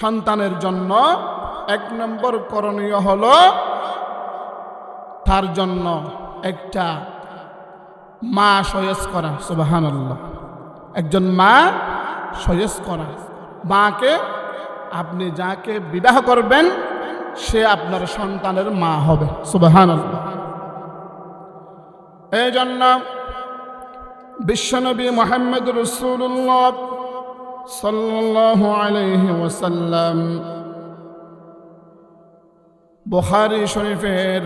সন্তানের জন্য 1 নম্বর করণীয় হলো তার জন্য একটা মা সয়েস করা। সুবহানাল্লাহ। একজন মা সয়েস করা। মাকে আপনি যাকে বিবাহ করবেন সে আপনার সন্তানের মা হবে। সুবহানাল্লাহ। এই জন্য বিশ্বনবী মুহাম্মদ রাসূলুল্লাহ সাল্লাল্লাহু আলাইহি ওয়াসাল্লাম বুখারী শরীফের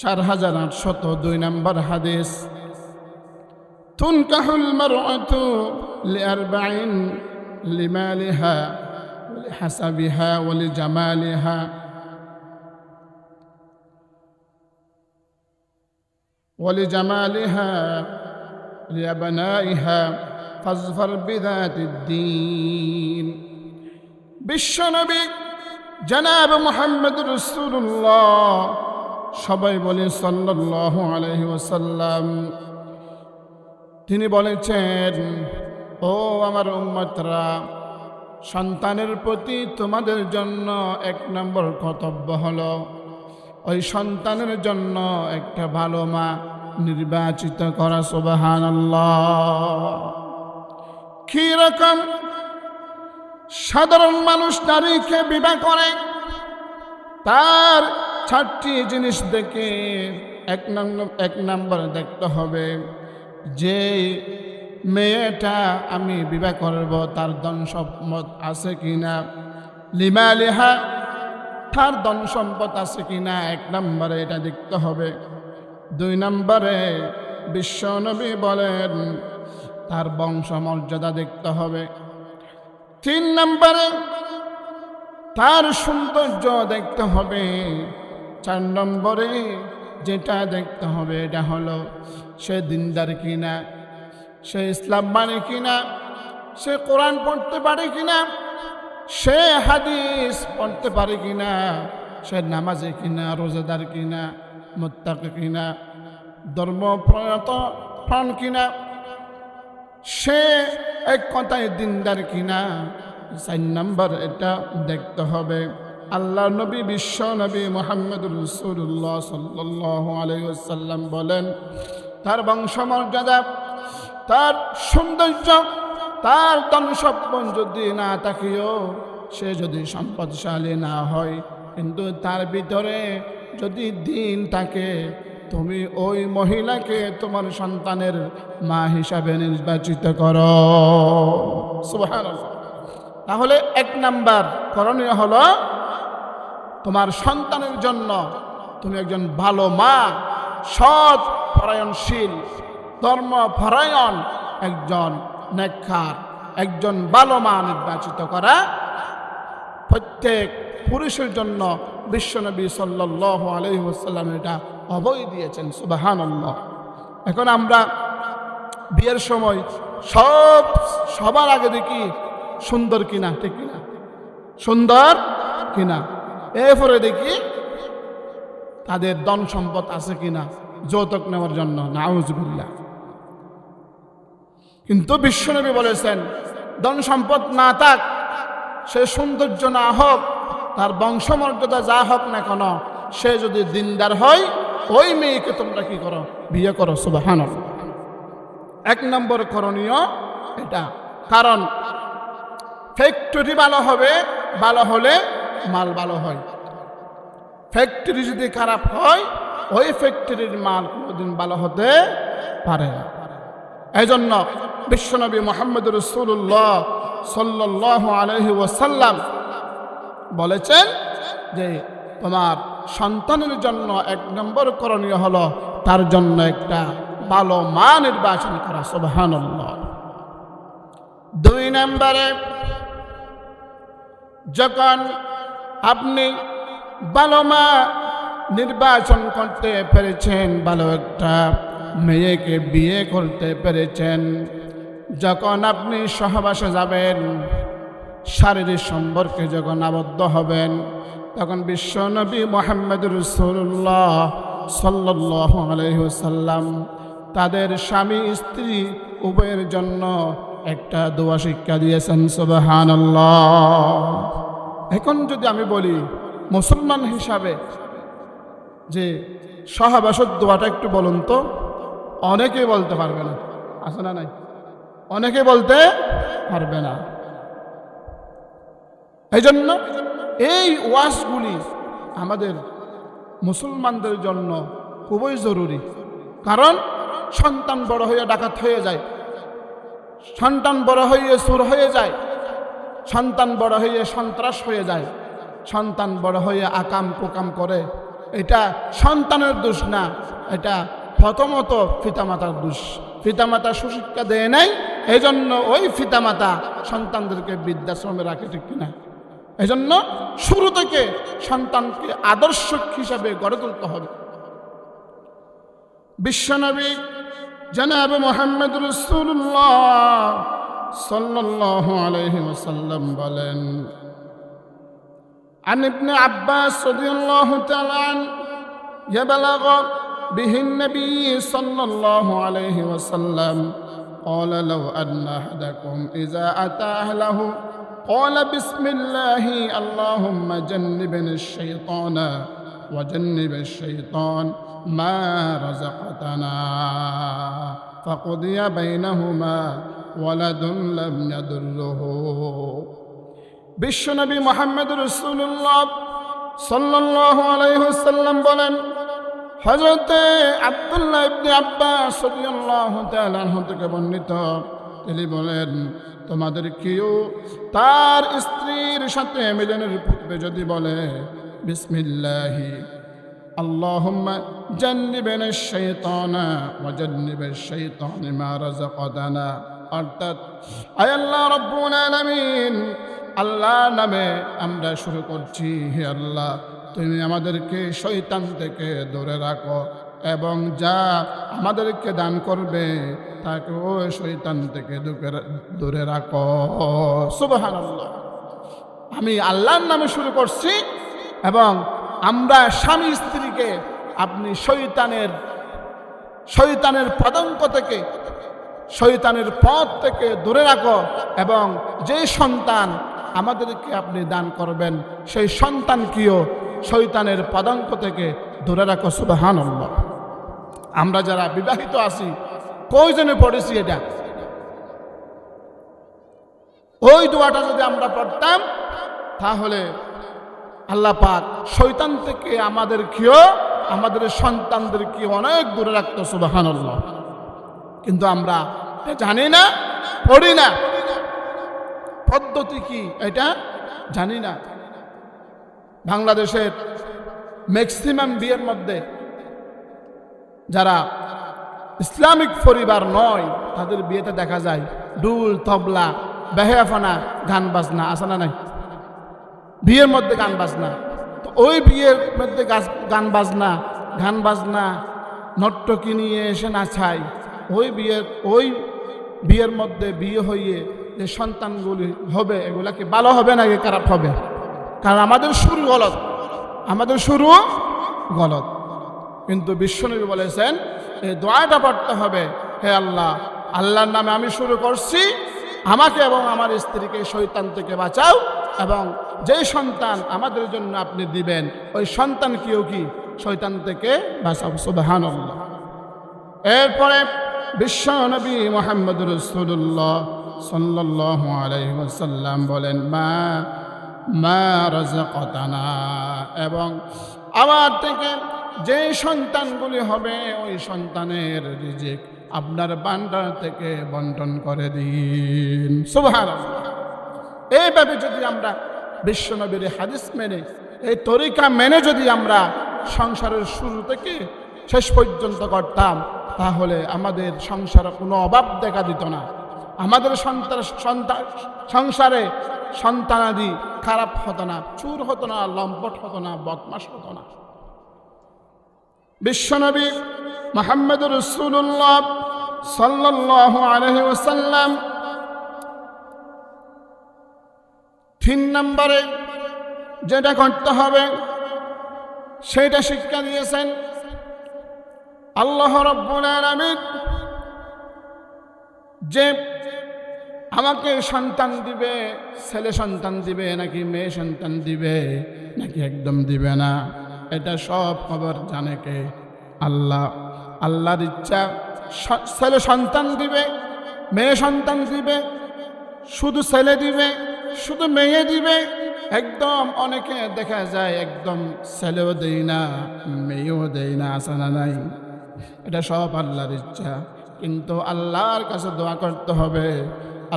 4802 নম্বর হাদিস, তুনকাহুল মারআতু লিআরবাইন লিমালিহা লিহাসাবিহা ওয়া লিজামালিহা ولجمالها لأبنائها فاظفر بذات الدين। বিশ্বনবী জনাব মুহাম্মদ রাসূলুল্লাহ সবাই বলে সাল্লাল্লাহু আলাইহি ওয়াসাল্লাম, তিনি বলেছেন, ও আমার উম্মতরা, সন্তানের প্রতি তোমাদের জন্য 1 নম্বর কর্তব্য হলো ওই সন্তানের জন্য একটা ভালো মা নির্বাচিত করা। সুবহানাল্লাহ। কি রকম সাধারণ মানুষ নারীকে বিবাহ করে, তার 4টি জিনিস দেখে 1 নম্বর দেখতে হবে যে মেয়েটা আমি বিবাহ করব তার ধন সম্পদ আছে কিনা, লিমালিহা তার ধন সম্পদ আছে কিনা 1 নম্বরে এটা দেখতে হবে। 2 নম্বরে বিশ্বনবী বলেন তার বংশমর্যাদা দেখতে হবে। 3 নম্বরে তার সৌন্দর্য দেখতে হবে। 4 নম্বরে যেটা দেখতে হবে এটা হলো সে দিনদার কিনা, সে ইসলাম মানে কিনা, সে কোরআন পড়তে পারে কিনা, সে হাদিস পড়তে পারে কিনা, সে নামাজে কিনা, রোজাদার কিনা, মুত্তাকি কিনা, ধর্মপ্রয়ত প্রাণ কিনা, সে এক কথায় দিনদার কিনা। 4 নম্বর এটা দেখতে হবে। আল্লাহ নবী বিশ্ব নবী মুহাম্মদ রাসূলুল্লাহ সাল্লাল্লাহু আলাইহি ওয়াসাল্লাম বলেন তার বংশমর্যাদা, তার সৌন্দর্য, তার ধন সম্পদ যদি না থাকিও, সে যদি সম্পদশালী না হয়, কিন্তু তার ভিতরে যদি দিন থাকে, তুমি ওই মহিলাকে তোমার সন্তানের মা হিসাবে নির্বাচিত করো। সুবহানাল্লাহ। তাহলে 1 নাম্বার করণীয় হলো তোমার সন্তানের জন্য তুমি একজন ভালো মা, সৎ পরায়ণশীল, ধর্মপরায়ণ একজন নেককার, একজন ভালো মা নির্বাচিত করা প্রত্যেক পুরুষের জন্য বিশ্বনবী সাল্লাল্লাহু আলাইহি ওয়াসাল্লাম এটা অবৈ দিয়েছেন। সুবহানাল্লাহ। এখন আমরা বিয়ের সময় সবার আগে দেখি সুন্দর কিনা, ঠিক কিনা, সুন্দর কিনা, এরপরে দেখি তাদের ধন সম্পদ আছে কিনা যৌতুক নেওয়ার জন্য। নাউজুবিল্লাহ। কিন্তু বিশ্বনবী বলেছেন ধন সম্পদ না থাক, সে সৌন্দর্য না হোক, তার বংশমর্যাদা যা হোক না কেন, সে যদি দিনদার হয়, ওই মেয়েকে তোমরা কি করো, বিয়ে করো। সুবহানাল্লাহ। 1 নম্বর করণীয় এটা। কারণ ফ্যাক্টরি ভালো হবে, ভালো হলে মাল ভালো হয়। ফ্যাক্টরি যদি খারাপ হয়, ওই ফ্যাক্টরির মাল কোনোদিন ভালো হতে পারে না। এই জন্য বিশ্বনবী মুহাম্মদ রাসূলুল্লাহ সাল্লাল্লাহু আলাইহি ওয়াসাল্লাম বলেছেন যে তোমার সন্তানের জন্য 1 নম্বর করণীয় হলো তার জন্য একটা ভালো মা নির্বাচন করা। সুবহানাল্লাহ। 2 নম্বরে যখন আপনি ভালো মা নির্বাচন করতে পেরেছেন, ভালো একটা মেয়েকে বিয়ে করতে পেরেছেন, যখন আপনি সহবাসে যাবেন, শারীরিক সম্পর্কে যখন আবদ্ধ হবেন, তখন বিশ্বনবী মুহাম্মদ রাসূলুল্লাহ সাল্লাল্লাহু আলাইহি ওয়াসাল্লাম তাদের স্বামী স্ত্রী উভয়ের জন্য একটা দোয়া শিক্ষা দিয়েছেন, সুবহানাল্লাহ। এখন যদি আমি বলি মুসলমান হিসাবে যে সহবাসের দোয়াটা একটু বলুন তো, অনেকেই বলতে পারবে না, আছে না নাই? অনেকে বলতে পারবে না। এই জন্য এই ওয়াজগুলি আমাদের মুসলমানদের জন্য খুবই জরুরি। কারণ সন্তান বড় হয়ে ডাকাত হয়ে যায়, সন্তান বড় হয়ে চোর হয়ে যায়, সন্তান বড় হয়ে সন্ত্রাস হয়ে যায়, সন্তান বড় হয়ে আকাম কুকাম করে। এটা সন্তানের দোষ না, এটা প্রথমত পিতামাতার দোষ। পিতামাতা সুশিক্ষা দেয় নাই, এই জন্য ওই পিতামাতা সন্তানদেরকে বৃদ্ধাশ্রমে রাখে, ঠিক কিনা? এই জন্য শুরু থেকে সন্তানকে আদর্শ হিসাবে গড়ে তুলতে হবে। বিশ্বনবী জনাব মুহাম্মদ রাসূলুল্লাহ সাল্লাল্লাহু আলাইহি ওয়াসাল্লাম বলেন, عن ابن عباس رضي الله تعالى عنه يبلغ به النبي صلى الله عليه وسلم قال لو أن أحدكم إذا أتى أهله قال بسم الله اللهم جنبنا الشيطان وجنب الشيطان ما رزقتنا فقضي بينهما ولد لم يضره। বিশ্বনবী মুহাম্মদ রাসূলুল্লাহ সাল্লাল্লাহু আলাইহি ওয়াসাল্লাম বলেন, হযরত আব্দুল্লাহ ইবনে আব্বাস রাদিয়াল্লাহু তাআলা আনহু থেকে বর্ণিত, তিনি বলেন, তোমাদের কেউ তার স্ত্রীর সাথে মিলনের পূর্বে যদি বলে বিসমিল্লাহি আল্লাহুম্মা জান্নিবনাশ শাইতানা ওয়া জান্নিবাশ শাইতানি মা রাযাকাতানা, অর্থাৎ আয় আল্লাহ রাব্বুল আলামিন, আল্লাহর নামে আমরা শুরু করছি, হে আল্লাহ তুমি আমাদেরকে শয়তান থেকে দূরে রাখো এবং যা আমাদেরকে দান করবে তাকে ওই শয়তান থেকে দূরে রাখো। সুবহানাল্লাহ। আমি আল্লাহর নামে শুরু করছি এবং আমরা স্বামী স্ত্রীকে আপনি শয়তানের পদাঙ্ক থেকে, শয়তানের পথ থেকে দূরে রাখো এবং যে সন্তান আমাদেরকে আপনি দান করবেন সেই সন্তানকেও শয়তানের পদাঙ্ক থেকে দূরে রাখো। সুবহানাল্লাহ। আমরা যারা বিবাহিত আছি কয়জনে পড়েছি এটা? ওই দোয়াটা যদি আমরা পড়তাম তাহলে আল্লাহ পাক শয়তান থেকে আমাদেরকেও, আমাদের সন্তানদেরকে অনেক দূরে রাখতো। সুবহানাল্লাহ। কিন্তু আমরা জানি না, পড়ি না, পদ্ধতি কি এটা জানি না। বাংলাদেশের ম্যাক্সিমাম বিয়ের মধ্যে যারা ইসলামিক পরিবার নয় তাদের বিয়েতে দেখা যায় ডুল তবলা বেহায়াফানা গান বাজনা, আছে না নাই? বিয়ের মধ্যে গান বাজনা। তো ওই বিয়ের মধ্যে গান বাজনা নর্তকী নিয়ে এসে নাচায়। ওই বিয়ের মধ্যে বিয়ে হইয়ে যে সন্তানগুলি হবে এগুলা কি ভালো হবে নাকি খারাপ হবে? কারণ আমাদের শুরু গলত। কিন্তু বিশ্বনবী বলেছেন এই দোয়াটা পড়তে হবে, হে আল্লাহ, আল্লাহর নামে আমি শুরু করছি, আমাকে এবং আমার স্ত্রীকে শয়তান থেকে বাঁচাও এবং যে সন্তান আমাদের জন্য আপনি দিবেন ওই সন্তানকেও কি শয়তান থেকে বাঁচাও। সুবহানাল্লাহ। এরপরে বিশ্বনবী মুহাম্মদ রাসূলুল্লাহ সাল্লাল্লাহু আলাইহি ওয়াসাল্লাম বলেন, মা রাযাকাতানা, এবং আমার থেকে যে সন্তানগুলি হবে ওই সন্তানের রিজিক আপনার ভান্ডার থেকে বন্টন করে দিন। সুবহানাল্লাহ। এইভাবে যদি আমরা বিশ্বনবীর হাদিস মেনে, এই তরিকা মেনে যদি আমরা সংসারের শুরু থেকে শেষ পর্যন্ত করতাম তাহলে আমাদের সংসারে কোনো অভাব দেখা দিত না। আমাদের সংসারে সন্তানাদি খারাপ হতো না, চুর হতো না, লম্পট হতো না, বদমাশ হতো না। বিশ্বনবী মুহাম্মদ রাসূলুল্লাহ সাল্লাল্লাহু আলাইহি ওয়াসাল্লাম 3 নম্বরে যেটা করতে হবে সেটা শিক্ষা দিয়েছেন। আল্লাহ রাব্বুল আলামিন যে আমাকে সন্তান দিবে, ছেলে সন্তান দিবে নাকি মেয়ে সন্তান দিবে নাকি একদম দিবে না, এটা সব খবর জানে কে? আল্লাহ। আল্লাহর ইচ্ছা ছেলে সন্তান দিবে, মেয়ে সন্তান দিবে, শুধু ছেলে দিবে, শুধু মেয়ে দিবে। একদম অনেকে দেখা যায় একদম ছেলেও দেই না, মেয়েও দেই না, আছে না নাই? এটা সব আল্লাহর ইচ্ছা। কিন্তু আল্লাহর কাছে দোয়া করতে হবে।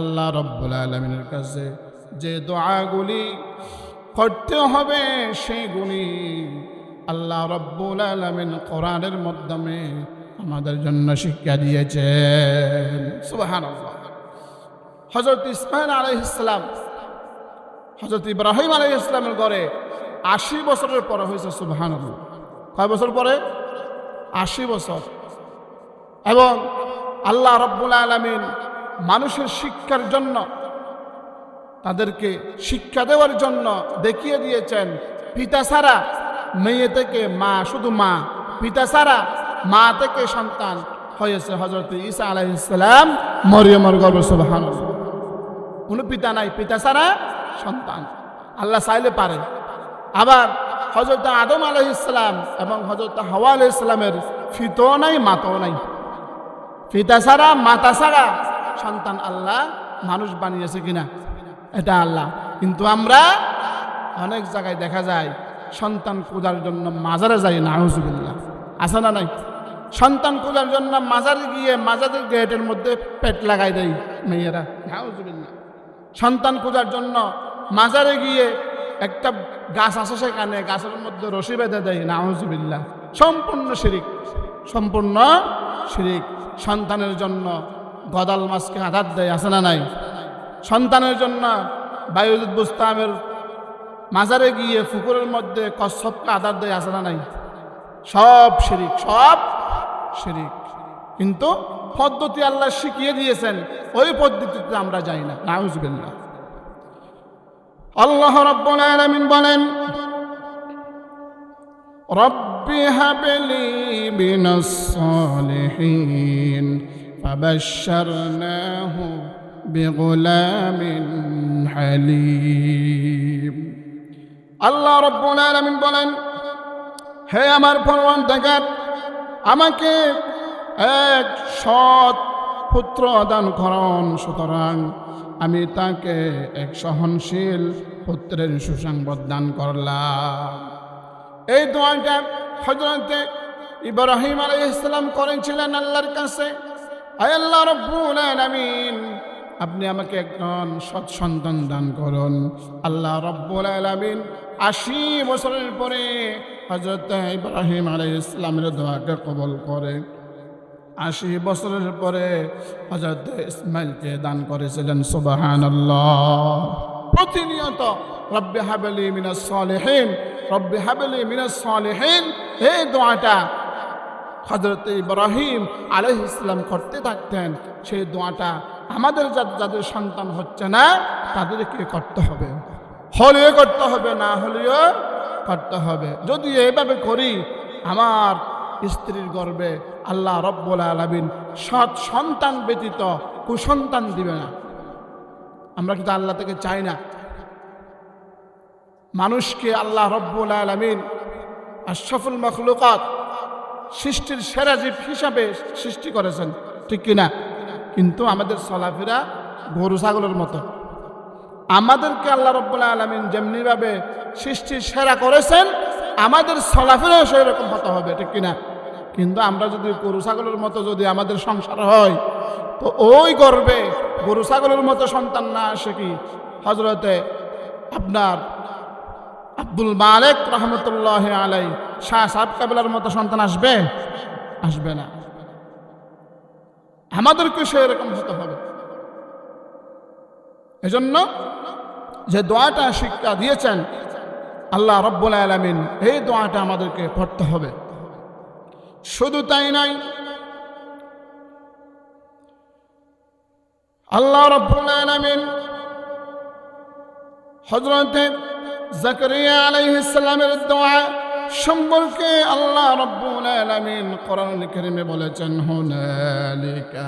আল্লাহ রব্বুল আলামিনের কাছে যে দোয়াগুলি করতে হবে সেইগুলি আল্লাহ রব্বুল আলামিন কোরআনের মাধ্যমে আমাদের জন্য শিক্ষা দিয়েছেন। সুবহানাল্লাহ। হযরত ইসমাঈল আলাইহিস সালাম, হযরত ইব্রাহিম আলাইহিস সালামের ঘরে ৮০ বছরের পরে হয়েছে। সুবহানাল্লাহ। কয় বছর পরে? ৮০ বছর। এবং আল্লাহ রব্বুল আলামিন মানুষের শিক্ষার জন্য, তাদেরকে শিক্ষা দেওয়ার জন্য দেখিয়ে দিয়েছেন পিতা ছাড়া মেয়ে থেকে মা, শুধু মা, পিতা ছাড়া মা থেকে সন্তান হয়েছে হযরত ঈসা আলাইহিস সালাম মরিয়মের গর্ভে। সুবহানাল্লাহ। কোনো পিতা নাই, পিতা ছাড়া সন্তান। আল্লাহ চাইলে পারে। আবার হযরত আদম আলাইহিস সালাম এবং হযরত হাওয়া আলাইহিস সালামের পিতাও নাই, মাতাও নাই। পিতা ছাড়া মাতা ছাড়া সন্তান আল্লাহ মানুষ বানিয়েছে কিনা? এটা আল্লাহ। কিন্তু আমরা অনেক জায়গায় দেখা যায় সন্তান খোঁজার জন্য মাজারে যাই, নাউজুবিল্লাহ। আছে না নাই? সন্তান খোঁজার জন্য মাজারে গিয়ে মাজারের গেটের মধ্যে পেট লাগাই দেয় মেয়েরা, নাউজুবিল্লাহ। সন্তান খোঁজার জন্য মাজারে গিয়ে একটা গাছ আছে, সেখানে গাছের মধ্যে রশি বেঁধে দেয়, নাউজুবিল্লাহ। সম্পূর্ণ শিরিক, সম্পূর্ণ শিরিক। সন্তানের জন্য গদাল মাছকে আঘাত দেয়, আছে না নাই? সন্তানের জন্য বায়ুজিৎ বুস্তামের মাজারে গিয়ে পুকুরের মধ্যে কচ্ছপকে আঘাত দেয়, আছে না নাই? সব শিরিক, সব শিরিক। কিন্তু পদ্ধতি আল্লাহ শিখিয়ে দিয়েছেন, ওই পদ্ধতিতে আমরা যাই না, নাউজুবিল্লাহ। আল্লাহ রাব্বুল আলামিন বলেন, রব্বি হাবলি মিনাস সালিহিন ফাবাশশারনাহু বিগুলামিন হালিম। আল্লাহ রাব্বুল আলামিন বলেন, হে আমার পরওয়ারদিগার, আমাকে এক সৎ পুত্র দান করুন, সুতরাং আমি তাকে এক সহনশীল পুত্রের সুসংবাদ দান করলাম। এই দোয়াটা হযরত ইব্রাহিম আলাইহিস সালাম করেছিলেন আল্লাহর কাছে, আয় আল্লাহ রাব্বুল আলামিন, আপনি আমাকে একজন সৎ সন্তান দান করুন। আল্লাহ রাব্বুল আলামিন ৮০ বছরের পরে হযরত ইব্রাহিম আলাইহিস সালামের দোয়াকে কবুল করে ৮০ বছরের পরে হযরত ইসমাঈলকে দান করেছিলেন। সুবহানাল্লাহ। প্রতিনিয়ত রব্বি হাবলি মিনাস সালিহিন, রব্বি হাবলি মিনাস সালিহিন, এই দোয়াটা হযরত ইব্রাহিম আলাইহিস সালাম করতে থাকতেন। সেই দোয়াটা আমাদের যাদের সন্তান হচ্ছে না তাদেরকে করতে হবে, হলেও করতে হবে, না হলেও করতে হবে। যদি এইভাবে করি, আমার স্ত্রীর গর্ভে আল্লাহ রব্বুল আলামিন সৎ সন্তান ব্যতীত কুসন্তান দিবে না। আমরা কিন্তু আল্লাহ থেকে চাই না। মানুষকে আল্লাহ রব্বুল আলামিন আশরাফুল মাখলুকাত, সৃষ্টির সেরা জীব হিসাবে সৃষ্টি করেছেন, ঠিক কিনা? কিন্তু আমাদের চলাফেরা গরু ছাগলের মতো। আমাদেরকে আল্লাহ রব্বুল আলামিন যেমনিভাবে সৃষ্টির সেরা করেছেন, আমাদের চলাফেরাও সেই রকম হতে হবে, ঠিক কিনা? কিন্তু আমরা যদি গরু ছাগলের মতো যদি আমাদের সংসার হয়, তো ওই গর্বে গরু ছাগলের মতো সন্তান না আসে কি হযরতে আপনার আব্দুল মালিক রহমতুল্লাহ আলাই শাহ সাহেব কাবিলার মতো সন্তান আসবে? আসবে না। আমাদেরকে সেই রকম হতে হবে। এজন্য যে দোয়াটা শিক্ষা দিয়েছেন আল্লাহ রব্বুল আলামিন, এই দোয়াটা আমাদেরকে পড়তে হবে। শুধু তাই নয়, আল্লাহ রব্বুল আলামিন হযরত জাকারিয়া আলাইহিস সালামের দোয়া সম্পর্কে আল্লাহ রব্বুল আলামিন কোরআনুল কারীমে বলেছেন, হুনালিকা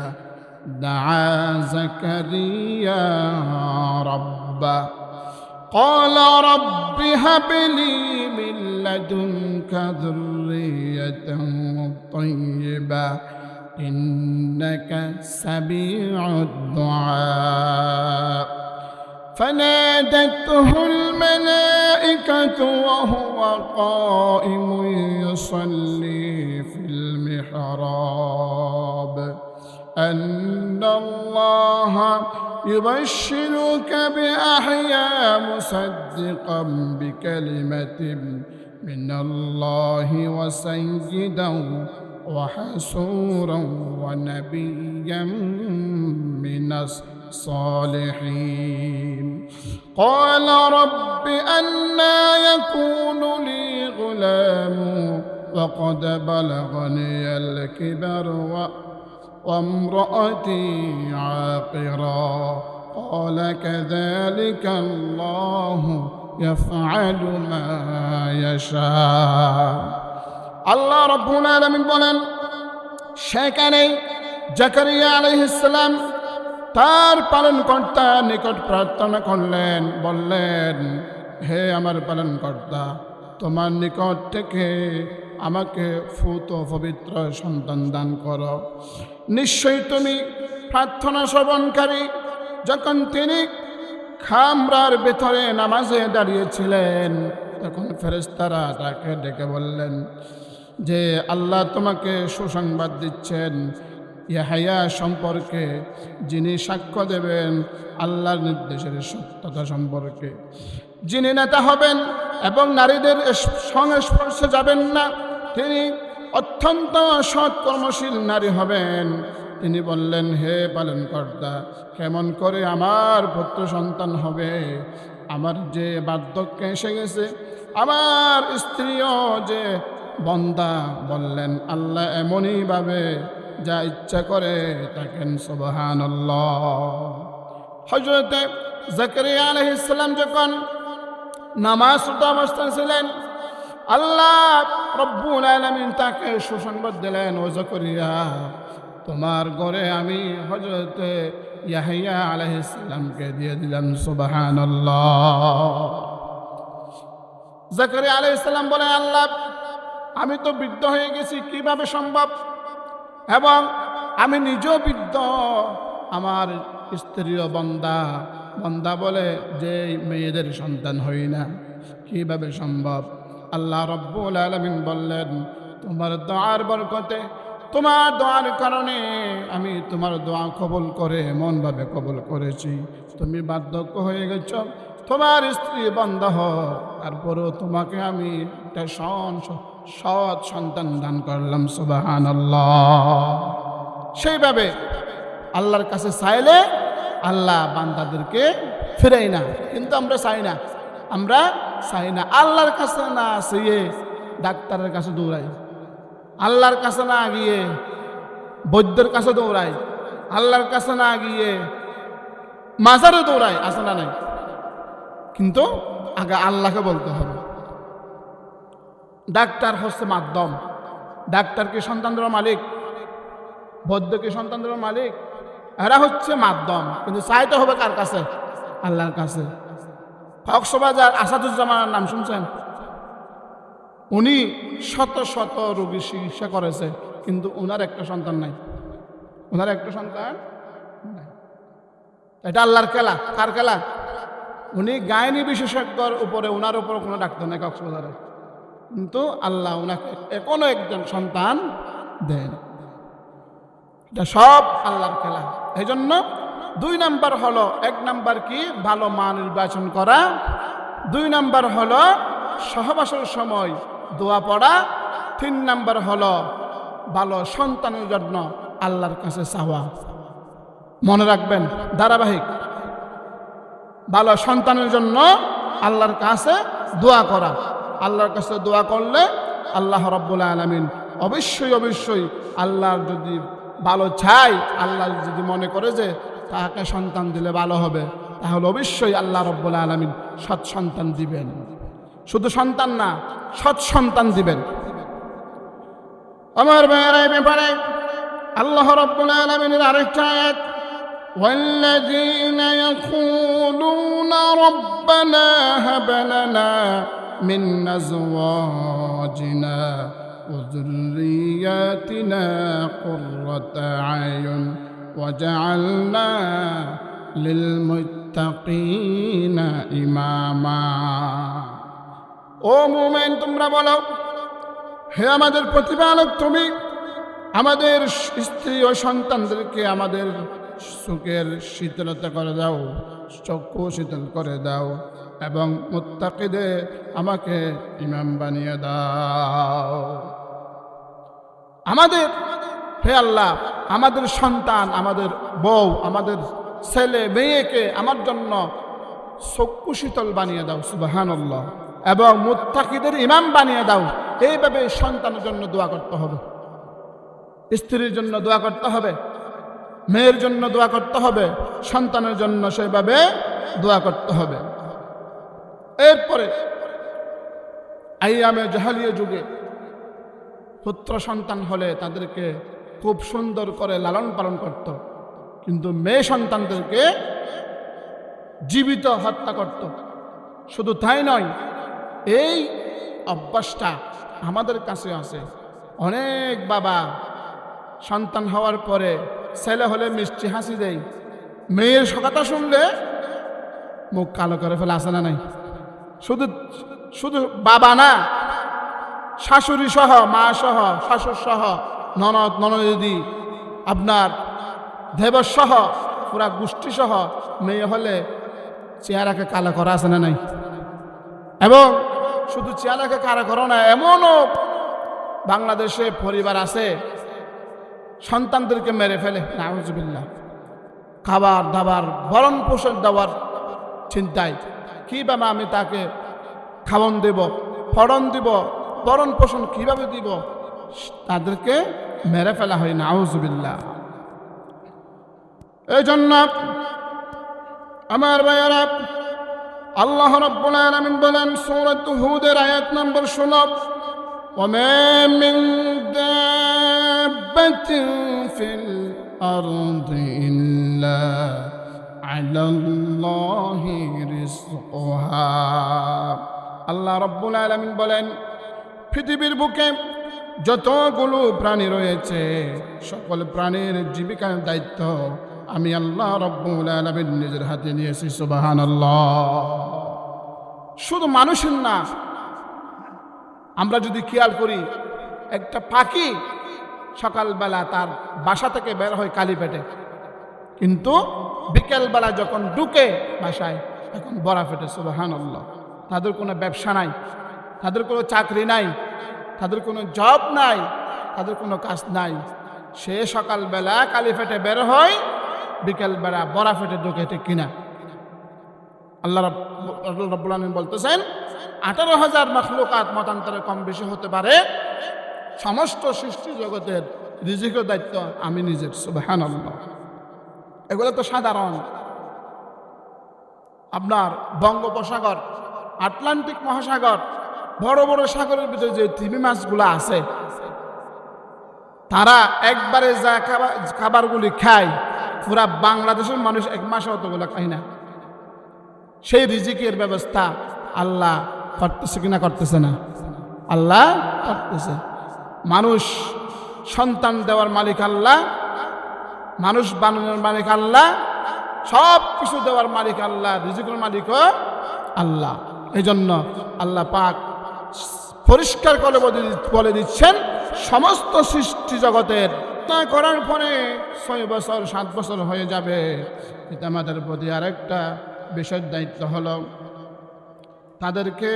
دعا زكريا ربه قال رب هب لي من لدنك ذرية طيبة إنك سميع الدعاء فنادته الملائكة وهو قائم يصلي في المحراب أن الله يبشرك بيحيى مصدقا بكلمة من الله وسيدا وحسورا ونبيا من الصالحين قال رب أنى يكون لي غلام وقد بلغني الكبر وامرأتي عاقرا قال كذلك الله يفعل ما يشاء আল্লাহ রাব্বুল আলামিন বলেন সেখানে জাকারিয়া আলাইহিস সালাম তার পালনকর্তা নিকট প্রার্থনা করলেন, বললেন হে আমার পালনকর্তা, তোমার নিকট থেকে আমাকে ফুত পবিত্র সন্তান দান করো। নিশ্চয়ই তুমি প্রার্থনা শ্রবণকারী। যখন তিনি খামরার ভেতরে নামাজে দাঁড়িয়েছিলেন তখন ফেরেশতারা তাকে ডেকে বললেন যে আল্লাহ তোমাকে সুসংবাদ দিচ্ছেন ইয়াহইয়া সম্পর্কে, যিনি সাক্ষ্য দেবেন আল্লাহর নির্দেশের সত্যতা সম্পর্কে, যিনি নেতা হবেন এবং নারীদের সংস্পর্শে যাবেন না, তিনি অত্যন্ত সৎ কর্মশীল নারী হবেন। তিনি বললেন হে পালনকর্তা, কেমন করে আমার পুত্র সন্তান হবে? আমার যে বার্ধক্য এসে গেছে, আমার স্ত্রীও যে বন্দা। বললেন আল্লাহ এমনইভাবে যা ইচ্ছা করে থাকেন। সুবহানাল্লাহ। হযরত জাকারিয়া আলাইহিস সালাম যখন নামাজরত অবস্থায় ছিলেন, আল্লাহ রব্বুল আলামিন তাকে সুসংবাদ দিলেন, ও জাকারিয়া, তোমার ঘরে আমি হযরত ইয়াহইয়া আলাইহিস সালামকে দিয়ে দিলাম। সুবহানাল্লাহ। জাকারিয়া আলাইহিস সালাম বলেন আল্লাহ, আমি তো বৃদ্ধ হয়ে গেছি, কিভাবে সম্ভব? এবং আমি নিজেও বৃদ্ধ, আমার স্ত্রীও বন্দা বলে যে মেয়েদের সন্তান হই না, কিভাবে সম্ভব? আল্লাহ রব্বুল আলামিন বললেন তোমার দোয়ার বরকতে, তোমার দোয়ার কারণে আমি তোমার দোয়া কবুল করে এমনভাবে কবুল করেছি, তুমি বার্ধক্য হয়ে গেছ, তোমার স্ত্রী বন্ধ হোক, তারপরেও তোমাকে আমি একটা সৎ সন্তান দান করলাম। সুবহানাল্লাহ। সেইভাবে আল্লাহর কাছে চাইলে আল্লাহ বান্দাদেরকে ফিরাই না, কিন্তু আমরা চাই না। আল্লাহর কাছে না চেয়ে ডাক্তারের কাছে দৌড়াই, আল্লাহর কাছে না গিয়ে বৈদ্যের কাছে দৌড়াই, আল্লাহর কাছে না গিয়ে মাজারে দৌড়াই, আছে না নাই? কিন্তু আগে আল্লাহকে বলতে হবে। ডাক্তার হচ্ছে মাধ্যম, ডাক্তার কি সন্তান দেওয়ার মালিক? বৈদ্য কি সন্তান দেওয়ার মালিক? এরা হচ্ছে মাধ্যম, কিন্তু চাইতে হবে কার কাছে? আল্লাহর কাছে। কক্সবাজার আসাদুজ্জামানের নাম শুনছেন? উনি শত শত রোগীর চিকিৎসা করেছে, কিন্তু ওনার একটা সন্তান নাই। এটা আল্লাহর খেলা। কার খেলা? উনি গায়নি বিশেষজ্ঞর উপরে, ওনার উপর কোনো ডাক্তার নেই কক্সবাজারে, কিন্তু আল্লাহ ওনাকে এখনো একজন সন্তান দেন। এটা সব আল্লাহর খেলা। এই জন্য 2 নাম্বার হলো, 1 নাম্বার কি ভালো মা নির্বাচন করা, 2 নাম্বার হলো সহবাসের সময় দোয়া পড়া, 3 নাম্বার হলো ভালো সন্তানের জন্য আল্লাহর কাছে চাওয়া। মনে রাখবেন, ধারাবাহিক ভালো সন্তানের জন্য আল্লাহর কাছে দোয়া করা। আল্লাহর কাছে দোয়া করলে আল্লাহ রাব্বুল আলামিন অবশ্যই আল্লাহর যদি ভালো চাই, আল্লাহ যদি মনে করে যে তাকে সন্তান দিলে ভালো হবে, তাহলে অবশ্যই আল্লাহ রাব্বুল আলামিন সৎ সন্তান দিবেন। শুধু সন্তান না, সৎ সন্তান দিবেন। আমার ভাইয়েরা, এই ব্যাপারে আল্লাহ রাব্বুল আলামিনের আরেকটা আয়াত, والذين يقولون ربنا هب لنا من أزواجنا وذرياتنا قرة أعين وجعلنا للمتقين إماما। ও মুমিন, তোমরা বলো, হে আমাদের প্রতিপালক, তুমি আমাদের স্ত্রী ও সন্তানদেরকে আমাদের সুখের শীতলতা করে দাও, চক্ষু শীতল করে দাও, এবং মুত্তাকিদের আমাকে ইমাম বানিয়ে দাও। আমাদের, হে আল্লাহ, আমাদের সন্তান, আমাদের বউ, আমাদের ছেলে মেয়েকে আমার জন্য চক্ষু শীতল বানিয়ে দাও, সুবহানাল্লাহ, এবং মুত্তাকিদের ইমাম বানিয়ে দাও। এইভাবে সন্তানের জন্য দোয়া করতে হবে, স্ত্রীর জন্য দোয়া করতে হবে, মেয়ের জন্য দোয়া করতে হবে, সন্তানের জন্য সেভাবে দোয়া করতে হবে। এরপরে আইয়ামে জাহালিয়া যুগে পুত্র সন্তান হলে তাদেরকে খুব সুন্দর করে লালন পালন করত, কিন্তু মেয়ে সন্তানদেরকে জীবিত হত্যা করত। শুধু তাই নয়, এই অভ্যাসটা আমাদের কাছে আছে। অনেক বাবা সন্তান হওয়ার পরে ছেলে হলে মিষ্টি হাসি দেয়, মেয়ের কথা শুনলে মুখ কালো করে ফেলে, আসে না নাই? শুধু শুধু বাবা না, শাশুড়ি সহ, মা সহ, শাশুড় সহ, ননদ ননদি, আপনার দেবর সহ, পুরা গোষ্ঠী সহ মেয়ে হলে চেহারাকে কালো করা, আছে না নাই? এবং শুধু চেহারাকে কালো করা না, এমনও বাংলাদেশে পরিবার আছে সন্তানদেরকে মেরে ফেলে, নাউজুবিল্লাহ। খাবার দাবার, ভরণ পোষণ দেওয়ার চিন্তায়, কিভাবে আমি তাকে খাওয়ন দেব, ফড়ন দিব, ভরণ পোষণ কিভাবে দিব, তাদেরকে মেরে ফেলা হয়, নাউজুবিল্লাহ। এই জন্য আমার ভাইয়ারা, আল্লাহ রাব্বুল আলামিন বলেন সূরাত হুদের আয়াত নম্বর 16, وما من دابة في الأرض إلا على الله رزقها। আল্লাহ রাব্বুল আলামিন বলেন, পৃথিবীর বুকে যতগুলো প্রাণী রয়েছে সকল প্রাণীর জীবিকার দায়িত্ব আমি আল্লাহ রাব্বুল আলামিন নিজের হাতে নিয়েছি, সুবহানাল্লাহ। শুধু মানুষের না, আমরা যদি খেয়াল করি, একটা পাখি সকালবেলা তার বাসা থেকে বের হয় কালি পেটে, কিন্তু বিকেলবেলা যখন ঢুকে বাসায় এখন বড়া পেটে, সুবহানাল্লাহ। তাদের কোনো ব্যবসা নাই, তাদের কোনো চাকরি নাই, তাদের কোনো জব নাই, তাদের কোনো কাজ নাই। সে সকালবেলা কালি পেটে বের হয়, বিকেলবেলা বড়া পেটে ঢুকে, ঠিক কিনা? আল্লাহ রাব্বুল আলামিন বলতেছেন 18,000 মাখলুকাত মতান্তরে কম বেশি হতে পারে, সমস্ত সৃষ্টি জগতের রিজিকের দায়িত্ব আমি নিজের, সুবহানাল্লাহ। এগুলো তো সাধারণ। আপনার বঙ্গোপসাগর, আটলান্টিক মহাসাগর, বড় বড় সাগরের ভিতরে যে তিমি মাছগুলো আছে, তারা একবারে যা খাবারগুলি খায়, পুরা বাংলাদেশের মানুষ এক মাসে অতগুলো খায় না। সেই রিজিকের ব্যবস্থা আল্লাহ করতেছে কিনা? করতেছে না? আল্লাহ করতেছে। মানুষ সন্তান দেওয়ার মালিক আল্লাহ, মানুষ বানানোর মালিক আল্লাহ, সব কিছু দেওয়ার মালিক আল্লাহ, রিজিকের মালিকও আল্লাহ। এই জন্য আল্লাহ পাক পরিষ্কার করে বলে দিচ্ছেন, সমস্ত সৃষ্টি জগতের তা করার পরে 6 বছর 7 বছর হয়ে যাবে, পিতামাতার প্রতি আরেকটা বিশেষ দায়িত্ব হলো তাদেরকে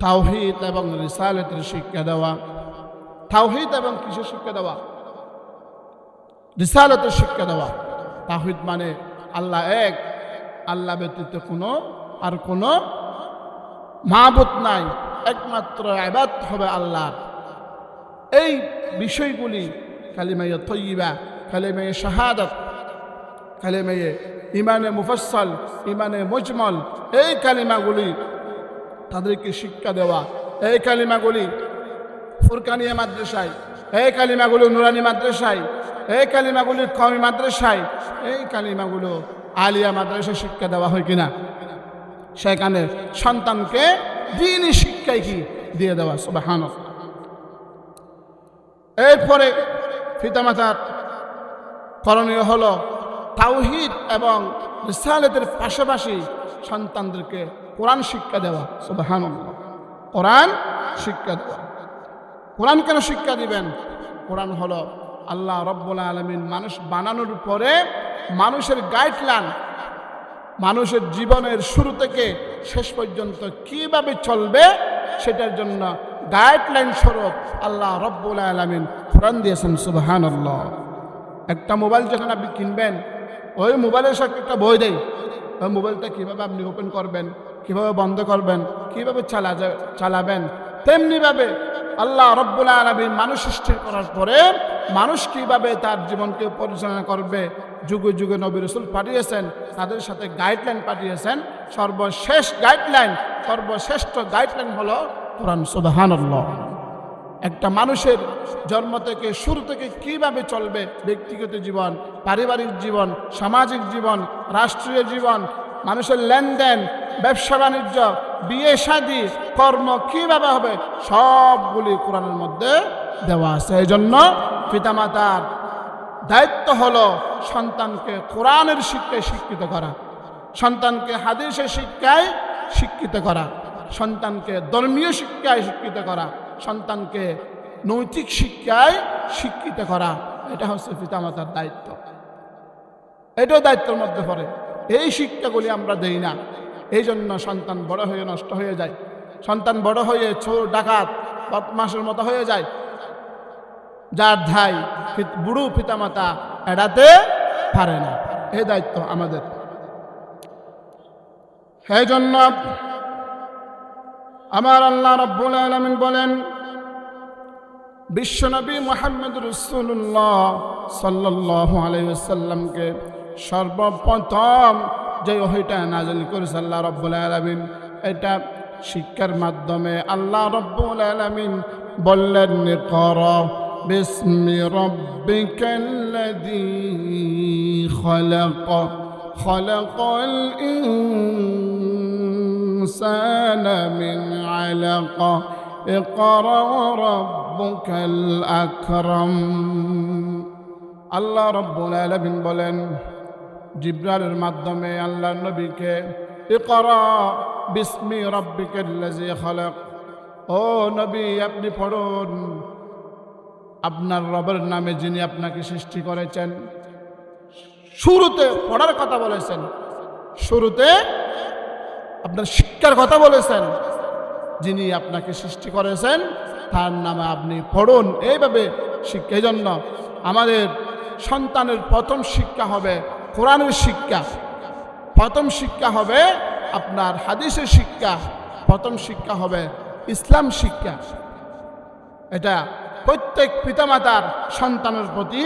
তাওহীদ এবং রিসালাতের শিক্ষা দেওয়া। তাওহীদ এবং কিসের শিক্ষা দেওয়া? রিসালাতের শিক্ষা দেওয়া। তাওহীদ মানে আল্লাহ এক, আল্লাহ ব্যতীত আর কোনো মাবুদ নাই, একমাত্র ইবাদত হবে আল্লাহর। এই বিষয়গুলি কালিমায়ে তাইয়্যিবা, কালিমায়ে শাহাদাত, কালিমায়ে ইমানে মুফাসসাল, ইমানে মুজমাল, এই কালিমাগুলি তাদেরকে শিক্ষা দেওয়া। এই কালিমাগুলি ফুরকানিয়া মাদ্রাসায় এই কালিমাগুলো নুরানি মাদ্রাসায়, এই কালিমাগুলি কওমি মাদ্রাসায়, এই কালিমাগুলো আলিয়া মাদ্রাসায় শিক্ষা দেওয়া হয় কিনা? সেখানে সন্তানকে দ্বীনি শিক্ষায় কি দিয়ে দেওয়া। সুবহানাল্লাহ। এরপরে পিতামাতার করণীয় হলো তাওহীদ এবং রিসালাতের পাশাপাশি সন্তানদেরকে কোরআন শিক্ষা দেওয়া। সুবহানাল্লাহ। কোরআন শিক্ষা দেওয়া। কোরআন কেন শিক্ষা দিবেন? কোরআন হলো আল্লাহ রব্বুল আলামিন মানুষ বানানোর পরে মানুষের গাইডলাইন, মানুষের জীবনের শুরু থেকে শেষ পর্যন্ত কিভাবে চলবে সেটার জন্য গাইডলাইন স্বরূপ আল্লাহ রব্বুল আলামিন কোরআন দিয়েছেন। সুবহানাল্লাহ। একটা মোবাইল যখন আপনি কিনবেন, ওই মোবাইলের সাথে একটা বই দেয়, ওই মোবাইলটা কীভাবে আপনি ওপেন করবেন, কীভাবে বন্ধ করবেন, কীভাবে চালাবেন। তেমনিভাবে আল্লাহ রব্বুল আলামিন মানুষ সৃষ্টি করার পরে মানুষ কীভাবে তার জীবনকে পরিচালনা করবে, যুগে যুগে নবী রাসূল পাঠিয়েছেন, তাদের সাথে গাইডলাইন পাঠিয়েছেন। সর্বশেষ গাইডলাইন, সর্বশ্রেষ্ঠ গাইডলাইন হলো কোরআন। সুবহানাল্লাহ। একটা মানুষের জন্ম থেকে শুরু থেকে কিভাবে চলবে, ব্যক্তিগত জীবন, পারিবারিক জীবন, সামাজিক জীবন, রাষ্ট্রীয় জীবন, মানুষের লেনদেন, ব্যবসা বাণিজ্য, বিয়ে শাদী, কর্ম কিভাবে হবে, সবগুলি কোরআনের মধ্যে দেওয়া আছে। এই জন্য পিতামাতার দায়িত্ব হলো সন্তানকে কোরআনের শিক্ষায় শিক্ষিত করা, সন্তানকে হাদিসের শিক্ষায় শিক্ষিত করা, সন্তানকে ধর্মীয় শিক্ষায় শিক্ষিত করা, সন্তানকে নৈতিক শিক্ষায় শিক্ষিত করা। এটা হচ্ছে পিতামাতার দায়িত্ব। এটাও দায়িত্বের মধ্যে পড়ে। এই শিক্ষাগুলি আমরা দেই না, এই জন্য সন্তান বড় হয়ে নষ্ট হয়ে যায়। সন্তান বড় হয়ে চোর ডাকাত বদমাশের মতো হয়ে যায়, যার ধাই বুড়ো পিতামাতা এড়াতে পারে না। এই দায়িত্ব আমাদের। এই জন্য আমার আল্লাহ রাব্বুল আলামিন বলেন, বিশ্বনবী মুহাম্মদ রাসূলুল্লাহ সাল্লাল্লাহু আলাইহি ওয়াসাল্লামকে সর্বপ্রথম যে ওহীটা নাযিল করেছে আল্লাহ রাব্বুল আলামিন, এটা শিক্ষার মাধ্যমে আল্লাহ রাব্বুল আলামিন বললেন, ইকরা বিসমি রাব্বিকাল্লাযী খালাক খালাকাল ইনসানা মিন আলাক ইকরা রাব্বুকাল আকরাম। আল্লাহ রাব্বুল আলামিন বলেন জিবরাইলের মাধ্যমে আল্লাহ নবীকে, ইকরা বিসমি রাব্বিকাল্লাযী খালাক, ও নবী আপনি পড়ুন আপনার রবের নামে যিনি আপনাকে সৃষ্টি করেছেন। শুরুতে পড়ার কথা বলেছেন, শুরুতে আপনার শিক্ষার কথা বলেছেন। যিনি আপনাকে সৃষ্টি করেছেন তার নামে আপনি পড়ুন। এইভাবে শিক্ষা। এই জন্য আমাদের সন্তানের প্রথম শিক্ষা হবে কোরআনের শিক্ষা, প্রথম শিক্ষা হবে আপনার হাদিসের শিক্ষা, প্রথম শিক্ষা হবে ইসলাম শিক্ষা। এটা প্রত্যেক পিতামাতার সন্তানের প্রতি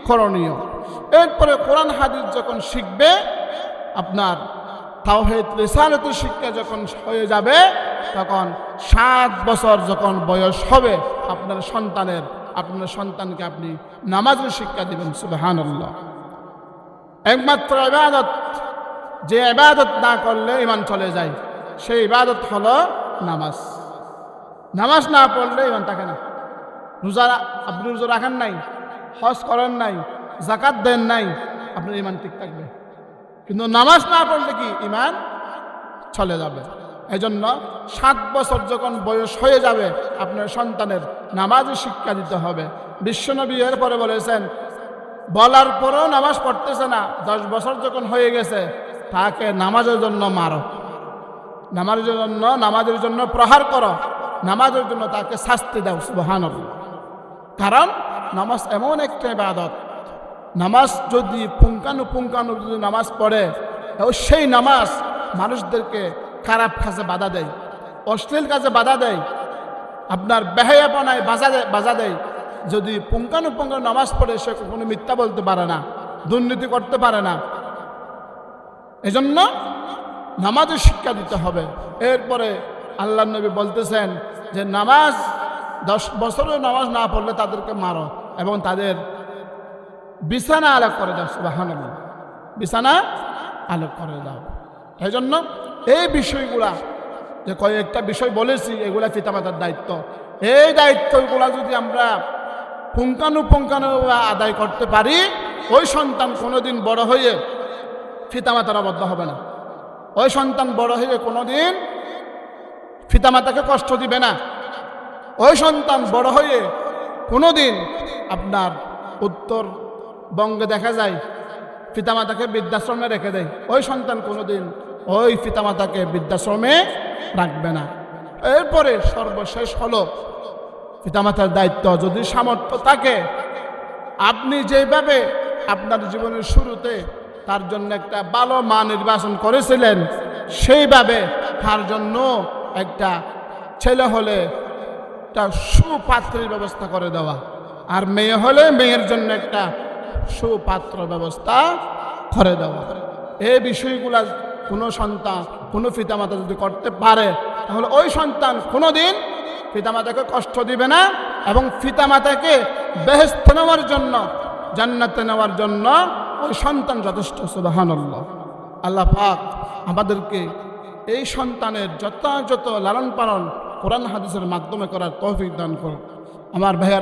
করণীয়। এরপরে কোরআন হাদিস যখন শিখবে, আপনার তাওহীদ রিসালাতের শিক্ষা যখন হয়ে যাবে, তখন 7 বছর যখন বয়স হবে আপনার সন্তানকে আপনি নামাজের শিক্ষা দিবেন। সুবহানাল্লাহ। একমাত্র ইবাদত, যে ইবাদত না করলে ঈমান চলে যায়, সেই ইবাদত হলো নামাজ। নামাজ না পড়লে ঈমান থাকে না। আপনি রোজা রাখেন নাই, হজ করেন নাই, যাকাত দেন নাই, আপনার ঈমান ঠিক থাকবে। কিন্তু নামাজ না পড়লে কি ঈমান চলে যাবে। এই জন্য 7 বছর যখন বয়স হয়ে যাবে আপনার সন্তানের নামাজের শিক্ষা দিতে হবে। বিশ্বনবী এরপরে বলেছেন, বলার পরেও নামাজ পড়তেছে না, 10 বছর যখন হয়ে গেছে তাকে নামাজের জন্য মারো, নামাজের জন্য প্রহার করো, নামাজের জন্য তাকে শাস্তি দাও। সুবহানাল্লাহ। কারণ নামাজ এমন একটা ইবাদত, নামাজ যদি পুঙ্খানুপুঙ্খানু যদি নামাজ পড়ে, সেই নামাজ মানুষদেরকে খারাপ কাজে বাধা দেয়, অশ্লীল কাজে বাধা দেয়, আপনার বেহায়াপনায় বাধা দেয়। যদি পুঙ্খানুপুঙ্খ নামাজ পড়ে, সে কখনো মিথ্যা বলতে পারে না, দুর্নীতি করতে পারে না। এজন্য নামাজের শিক্ষা দিতে হবে। এরপরে আল্লাহ নবী বলতেছেন যে নামাজ 10 বছরের নামাজ না পড়লে তাদেরকে মারো এবং তাদের বিছানা আলাদা করে দাও। সুবহানাল্লাহ, বিছানা আলাদা করে দাও। এই জন্য এই বিষয়গুলা যে কয়েকটা বিষয় বলেছি, এগুলা পিতামাতার দায়িত্ব। এই দায়িত্বগুলা যদি আমরা পুঙ্খানুপুঙ্খানুভাবে আদায় করতে পারি, ওই সন্তান কোনোদিন বড় হয়ে পিতামাতার অবদ্ধ হবে না। ওই সন্তান বড় হয়ে কোনোদিন পিতামাতাকে কষ্ট দিবে না। ওই সন্তান বড় হয়ে কোনোদিন আপনার উত্তরবঙ্গে দেখা যায় পিতামাতাকে বৃদ্ধাশ্রমে রেখে দেয়। ওই সন্তান কোনোদিন ওই পিতামাতাকে বৃদ্ধাশ্রমে রাখবে না। এরপরে সর্বশেষ হলো পিতামাতার দায়িত্ব। যদি সামর্থ্য থাকে, আপনি যেভাবে আপনার জীবনের শুরুতে তার জন্য একটা ভালো মা নির্বাচন করেছিলেন, সেইভাবে তার জন্য একটা ছেলে হলে একটা সুপাত্রের ব্যবস্থা করে দেওয়া, আর মেয়ে হলে মেয়ের জন্য একটা সুপাত্র ব্যবস্থা করে দেওয়া। এই বিষয়গুলা কোনো সন্তান, কোনো পিতামাতা যদি করতে পারে, তাহলে ওই সন্তান কোনোদিন পিতামাতাকে কষ্ট দিবে না এবং পিতামাতাকে বেহেশতে নেওয়ার জন্য, জান্নাতে নেওয়ার জন্য ওই সন্তান যথেষ্ট। সুবহানাল্লাহ। আল্লাহ পাক আমাদেরকে এই সন্তানের যথাযথ লালন পালন কোরআন হাদিসের মাধ্যমে করার তৌফিক দান করুন। আমার ভাইয়েরা,